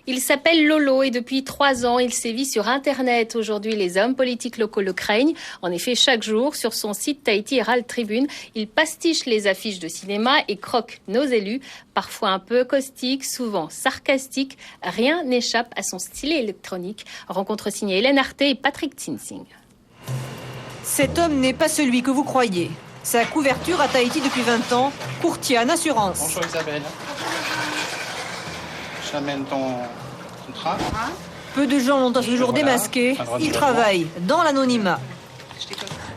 Il s'appelle Lolo et depuis 3 ans, il sévit sur Internet. Aujourd'hui, les hommes politiques locaux le craignent. En effet, chaque jour, sur son site Tahiti Herald Tribune, il pastiche les affiches de cinéma et croque nos élus. Parfois un peu caustique, souvent sarcastique. Rien n'échappe à son stylet électronique. Rencontre signée Hélène Arté et Patrick Tinsing. Cet homme n'est pas celui que vous croyez. Sa couverture à Tahiti depuis 20 ans, courtier en assurance. Bonjour Isabelle. J'amène ton contrat. Peu de gens l'ont à ce jour démasqué. Il travaille dans l'anonymat.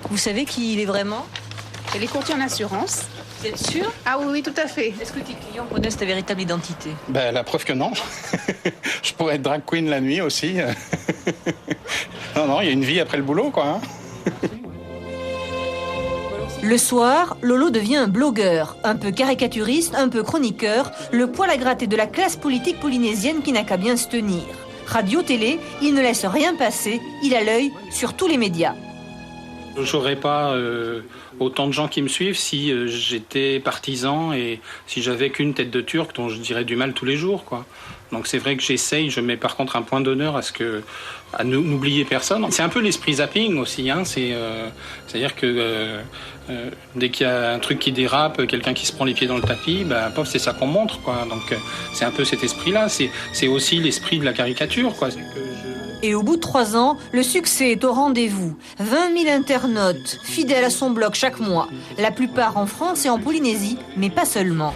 Vous savez qui il est vraiment? Elle est courtier en assurance. Vous êtes sûr? Ah oui, tout à fait. Est-ce que tes clients connaissent ta véritable identité? La preuve que non. Je pourrais être drag queen la nuit aussi. Non, il y a une vie après le boulot, quoi. Le soir, Lolo devient un blogueur, un peu caricaturiste, un peu chroniqueur, le poil à gratter de la classe politique polynésienne qui n'a qu'à bien se tenir. Radio-télé, il ne laisse rien passer, il a l'œil sur tous les médias. J'aurais pas autant de gens qui me suivent si j'étais partisan et si j'avais qu'une tête de Turc dont je dirais du mal tous les jours, quoi. Donc c'est vrai que j'essaye, je mets par contre un point d'honneur à n'oublier personne. C'est un peu l'esprit zapping aussi, hein. C'est-à-dire que dès qu'il y a un truc qui dérape, quelqu'un qui se prend les pieds dans le tapis, c'est ça qu'on montre, quoi. Donc c'est un peu cet esprit-là. C'est aussi l'esprit de la caricature, quoi. Et au bout de 3 ans, le succès est au rendez-vous. 20 000 internautes, fidèles à son blog chaque mois. La plupart en France et en Polynésie, mais pas seulement.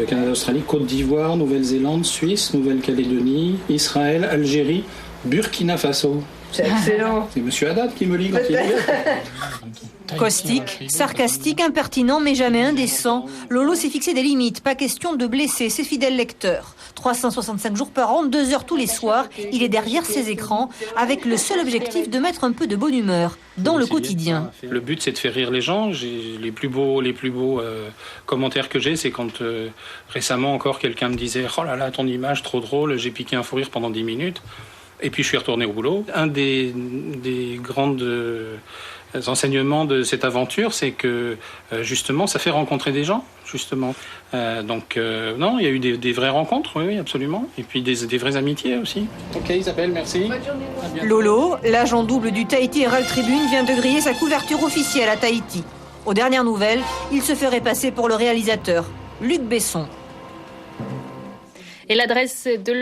Canada, Australie, Côte d'Ivoire, Nouvelle-Zélande, Suisse, Nouvelle-Calédonie, Israël, Algérie, Burkina Faso. C'est excellent. C'est Monsieur Haddad qui me lit quand il est. Caustique, sarcastique, impertinent, mais jamais indécent, Lolo s'est fixé des limites. Pas question de blesser ses fidèles lecteurs. 365 jours par an, 2 heures tous les soirs, il est derrière ses écrans, avec le seul objectif de mettre un peu de bonne humeur dans le quotidien. Le but, c'est de faire rire les gens. Les plus beaux commentaires que j'ai, c'est quand récemment encore quelqu'un me disait « Oh là là, ton image, trop drôle, j'ai piqué un fou rire pendant 10 minutes ». Et puis je suis retourné au boulot. Un des grands enseignements de cette aventure, c'est que justement, ça fait rencontrer des gens, justement. Non, il y a eu des vraies rencontres, oui, absolument. Et puis des vraies amitiés aussi. Ok, Isabelle, merci. Lolo, l'agent double du Tahiti Herald Tribune, vient de griller sa couverture officielle à Tahiti. Aux dernières nouvelles, il se ferait passer pour le réalisateur, Luc Besson. Et l'adresse de